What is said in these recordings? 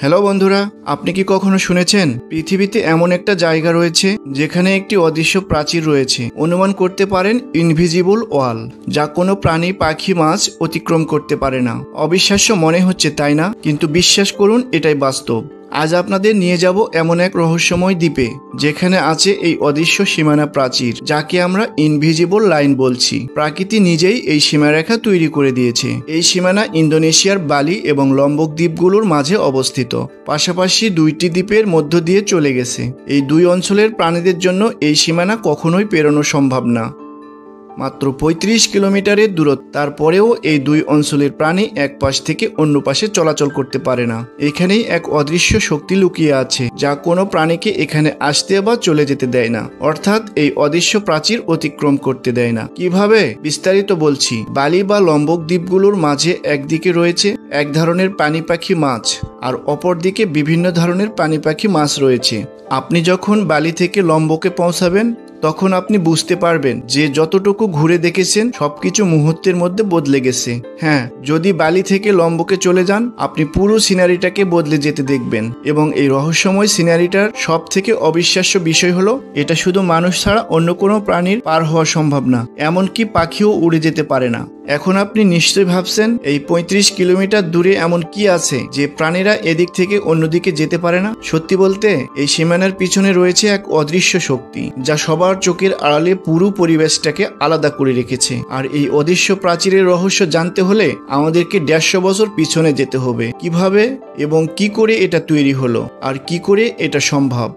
Hello বন্ধুরা, আপনি কি কখনো শুনেছেন পৃথিবীতে এমন একটা জায়গা রয়েছে যেখানে একটি অদৃশ্য প্রাচীর রয়েছে? অনুমান করতে পারেন ইনভিজিবল ওয়াল, যা কোনো প্রাণী, পাখি, মাছ অতিক্রম করতে পারে না। অবিশ্বাস্য মনে হচ্ছে, তাই না? কিন্তু বিশ্বাস করুন, এটাই বাস্তব। আজ আপনাদের নিয়ে যাব এমন এক রহস্যময় দ্বীপে যেখানে আছে এই অদৃশ্য সীমানা প্রাচীর, যাকে আমরা ইনভিজিবল লাইন বলছি। প্রকৃতি নিজেই এই সীমারেখা তৈরি করে দিয়েছে। এই সীমানা ইন্দোনেশিয়ার বালি এবং লম্বক দ্বীপগুলোর মাঝে অবস্থিত, পাশাপাশি দুইটি দ্বীপের মধ্য দিয়ে চলে গেছে। এই দুই অঞ্চলের প্রাণীদের জন্য এই সীমানা কখনোই পেরোনো সম্ভব না। মাত্র ৩৫ কিলোমিটারের দূরত্ব, তারপরেও এই দুই অঞ্চলের প্রাণী এক পাশ থেকে অন্য পাশে চলাচল করতে পারে না। এখানেই এক অদৃশ্য শক্তি লুকিয়ে আছে, যা কোনো প্রাণীকে এখানে আসতে বা চলে যেতে দেয় না, অর্থাৎ এই অদৃশ্য প্রাচীর অতিক্রম করতে দেয় না। কিভাবে? বিস্তারিত বলছি। বালি বা লম্বক দ্বীপগুলোর মাঝে একদিকে রয়েছে এক ধরনের প্রাণী, পাখি, মাছ, আর অপর দিকে বিভিন্ন ধরনের প্রাণী, পাখি, মাছ রয়েছে। আপনি যখন বালি থেকে লম্বকে পৌঁছাবেন, তখন আপনি বুঝতে পারবেন যে যতটুকু ঘুরে দেখেছেন সবকিছু মুহূর্তের মধ্যে বদলে গেছে। হ্যাঁ, যদি বালি থেকে লম্বকে চলে যান, আপনি পুরো সিনারিটাকে বদলে যেতে দেখবেন। এবং এই রহস্যময় সিনারিটার সব থেকে অবিশ্বাস্য বিষয় হলো, এটা শুধু মানুষ ছাড়া অন্য কোনো প্রাণীর পার হওয়া সম্ভব না, এমনকি পাখিও উড়ে যেতে পারে না। এখন আপনি নিশ্চয়ই ভাবছেন, এই ৩৫ কিলোমিটার দূরে এমন কি আছে যে প্রাণীরা এদিক থেকে অন্যদিকে যেতে পারে না? সত্যি বলতে, এই সীমানার পিছনে রয়েছে এক অদৃশ্য শক্তি, যা সবার চোখের আড়ালে পুরো পরিবেশটাকে আলাদা করে রেখেছে। আর এই অদৃশ্য প্রাচীরের রহস্য জানতে হলে আমাদেরকে ১৫০ বছর পিছনে যেতে হবে। কিভাবে এবং কি করে এটা তৈরি হলো, আর কি করে এটা সম্ভব?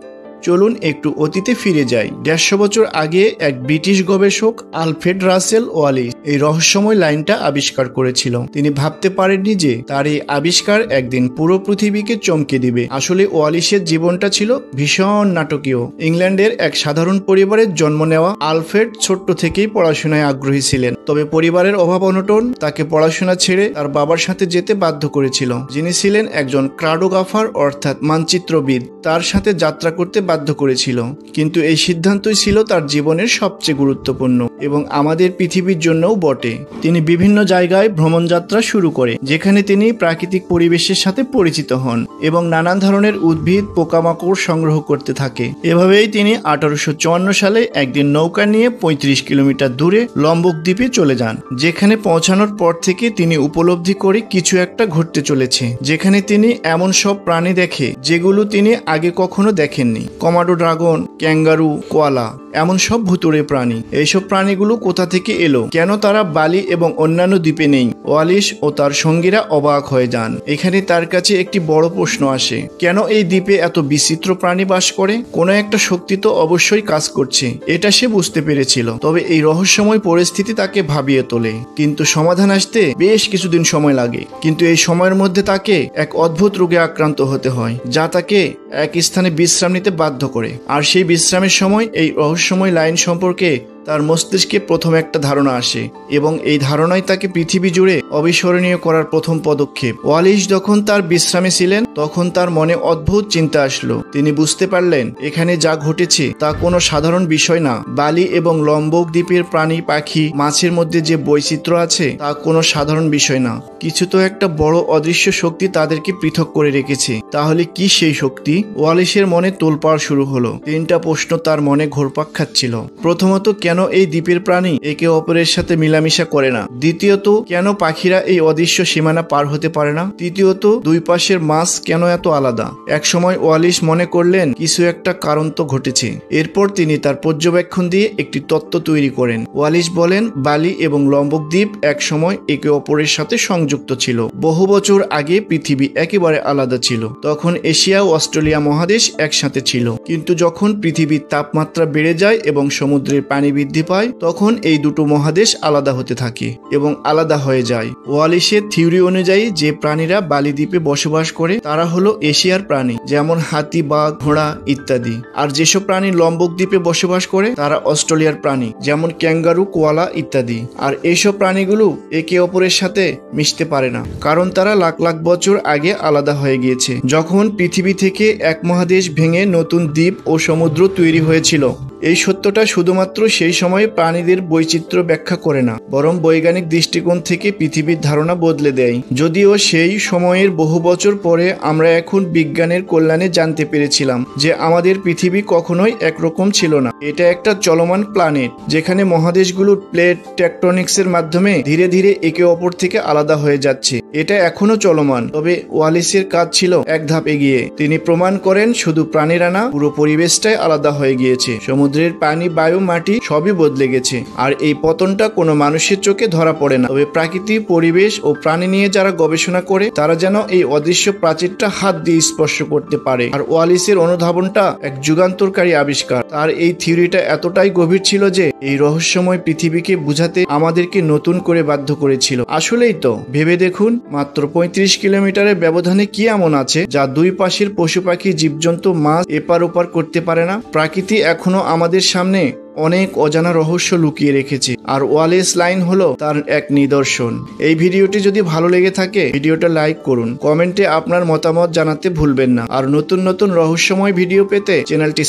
চলুন একটু অতীতে ফিরে যাই। ১৫০ বছর আগে এক ব্রিটিশ গবেষক আলফ্রেড রাসেল ওয়ালিস এই রহস্যময় লাইনটা আবিষ্কার করেছিল। তিনি ভাবতে পারেননি যে তার এই আবিষ্কার একদিন পুরো পৃথিবীকে চমকে দিবে। আসলে ওয়ালিসের জীবনটা ছিল ভীষণ নাটকীয়। ইংল্যান্ডের এক সাধারণ পরিবারের জন্ম নেওয়া আলফ্রেড ছোট্ট থেকেই পড়াশোনায় আগ্রহী ছিলেন। তবে পরিবারের অভাব অনটন তাকে পড়াশোনা ছেড়ে তার বাবার সাথে যেতে বাধ্য করেছিল, যিনি ছিলেন একজন কার্টোগ্রাফার অর্থাৎ মানচিত্রবিদ। তার সাথে যাত্রা করতে বাধ্য করেছিল। কিন্তু এই সিদ্ধান্তই ছিল তার জীবনের সবচেয়ে গুরুত্বপূর্ণ, এবং আমাদের পৃথিবীর জন্যও বটে। তিনি বিভিন্ন জায়গায় ভ্রমণ যাত্রা শুরু করে, যেখানে তিনি প্রাকৃতিক পরিবেশের সাথে পরিচিত হন এবং নানান ধরনের উদ্ভিদ, পোকামাকড় সংগ্রহ করতে থাকে। এভাবেই তিনি ১৮৫৪ সালে একদিন নৌকা নিয়ে ৩৫ কিলোমিটার দূরে লম্বক দ্বীপে চলে যান, যেখানে পৌঁছানোর পর থেকে তিনি উপলব্ধি করে কিছু একটা ঘটতে চলেছে। যেখানে তিনি এমন সব প্রাণী দেখে যেগুলো তিনি আগে কখনো দেখেননি। কমাডো ড্রাগন, ক্যাঙ্গারু, কোয়ালা, এমন সব ভুতুড়ে প্রাণী। এইসব প্রাণীগুলো কোথা থেকে এলো? কেন তারা বালি এবং অন্যান্য দ্বীপে নেই? ওয়ালিস ও তার সঙ্গীরা অবাক হয়ে যান। এখানে তার কাছে একটি বড় প্রশ্ন আসে, কেন এই দ্বীপে এত বিচিত্র প্রাণী বাস করে? কোনো একটা শক্তি তো অবশ্যই কাজ করছে, এটা সে বুঝতে পেরেছিল। তবে এই রহস্যময় পরিস্থিতি তাকে ভাবিয়ে তোলে, কিন্তু সমাধান আসতে বেশ কিছুদিন সময় লাগে। কিন্তু এই সময়ের মধ্যে তাকে এক অদ্ভুত রোগে আক্রান্ত হতে হয়, যা তাকে এক স্থানে বিশ্রাম নিতে বাধ্য করে। আর সেই বিশ্রামের সময় এই রহস্যময় লাইন সম্পর্কে তার মস্তিষ্কে প্রথম একটা ধারণা আসে, এবং এই ধারণাই তাকে পৃথিবী জুড়ে অবিস্মরণীয় করার প্রথম পদক্ষেপ। ওয়ালিস যখন তার বিশ্রামে ছিলেন, তখন তার মনে অদ্ভুত চিন্তা আসলো। তিনি বুঝতে পারলেন, এখানে যা ঘটেছে তা কোনো সাধারণ বিষয় না। বালি এবং লম্বক দ্বীপের প্রাণী, পাখি, মাছের মধ্যে যে বৈচিত্র্য আছে তা কোনো সাধারণ বিষয় না। কিছু তো একটা বড় অদৃশ্য শক্তি তাদেরকে পৃথক করে রেখেছে। তাহলে কি সেই শক্তি? ওয়ালিসের মনে তোলপাড় শুরু হলো। ৩টা প্রশ্ন তার মনে ঘুরপাক খাচ্ছিল। প্রথমত, কেন এই দ্বীপের প্রাণী একে অপরের সাথে মিলামিশা করে না? দ্বিতীয়ত, কেন পাখিরা এই অদৃশ্য সীমানা পার হতে পারে না? তৃতীয়ত, দুই পাশের মাছ কেন এত আলাদা? একসময় ওয়ালিস মনে করলেন কিছু একটা কারণ তো ঘটেছে। এরপর তিনি তার পর্যবেক্ষণ দিয়ে একটি তত্ত্ব তৈরি করেন। ওয়ালিস বলেন, বালি এবং লম্বক দ্বীপ এক সময় একে অপরের সাথে সংযুক্ত ছিল। বহু বছর আগে পৃথিবী একেবারে আলাদা ছিল। তখন এশিয়া ও অস্ট্রেলিয়া মহাদেশ একসাথে ছিল। কিন্তু যখন পৃথিবীর তাপমাত্রা বেড়ে যায় এবং সমুদ্রের পানি বৃদ্ধি পায়, তখন এই দুটো মহাদেশ আলাদা হতে থাকে এবং আলাদা হয়ে যায়। ওয়ালিসের থিওরি অনুযায়ী যে প্রাণীরা বালি দ্বীপে বসবাস করে তারা হলো এশিয়ার প্রাণী, যেমন হাতি, বাঘ, ঘোড়া ইত্যাদি। আর যেসব প্রাণী লম্বক দ্বীপে বসবাস করে তারা অস্ট্রেলিয়ার প্রাণী, যেমন ক্যাঙ্গারু, কোয়ালা ইত্যাদি। আর এইসব প্রাণীগুলো একে অপরের সাথে মিশতে পারে না, কারণ তারা লাখ লাখ বছর আগে আলাদা হয়ে গিয়েছে। যখন পৃথিবী থেকে এক মহাদেশ ভেঙে নতুন দ্বীপ ও সমুদ্র তৈরি হয়েছিল এই সত্যটা শুধুমাত্র সেই সময়ে প্রাণীদের বৈচিত্র্য ব্যাখ্যা করে না, বরং বৈজ্ঞানিক দৃষ্টিকোণ থেকে পৃথিবীর ধারণা বদলে দেয়। যদিও সেই সময়ের বহু বছর পরে আমরা এখন বিজ্ঞানের কল্যাণে জানতে পেরেছিলাম যে আমাদের পৃথিবী কখনোই একরকম ছিল না। এটা একটা চলমান প্ল্যানেট, যেখানে মহাদেশগুলোর প্লেট টেকটনিক্সের মাধ্যমে ধীরে ধীরে একে অপর থেকে আলাদা হয়ে যাচ্ছে। এটা এখনো চলমান, তবে ওয়ালিসের কাজ ছিল এক ধাপ এগিয়ে। তিনি প্রমাণ করেন শুধু প্রাণীরা না, পুরো পরিবেশটাই আলাদা হয়ে গিয়েছে। সমুদ্রের পানি, বায়ু, মাটি সবই বদলে গেছে। আর এই পতনটা কোনো মানুষের চোখে ধরা পড়ে না, তবে প্রাকৃতিক পরিবেশ ও প্রাণী নিয়ে যারা গবেষণা করে তারা যেন এই অদৃশ্য প্রাচীরটা হাত দিয়ে স্পর্শ করতে পারে। আর ওয়ালিসের অনুধাবনটা এক যুগান্তরকারী আবিষ্কার। তার এই থিওরিটা এতটাই গভীর ছিল যে এই রহস্যময় পৃথিবীকে বুঝাতে আমাদেরকে নতুন করে বাধ্য করেছিল। আসলেই তো, ভেবে দেখুন, মাত্র 35 কিলোমিটারের ব্যবধানে কি এমন আছে যা দুই পাশের পশু পাখি, জীবজন্তু, মাছ এপার ওপার করতে পারে না? প্রকৃতি এখনো আমাদের সামনে অনেক অজানা রহস্য লুকিয়ে রেখেছে, আর ওয়ালেস লাইন হলো তার এক নিদর্শন। এই ভিডিওটি যদি ভালো লেগে থাকে ভিডিওটা লাইক করুন, কমেন্টে আপনার মতামত জানাতে ভুলবেন না। আর নতুন নতুন রহস্যময় ভিডিও পেতে চ্যানেলটি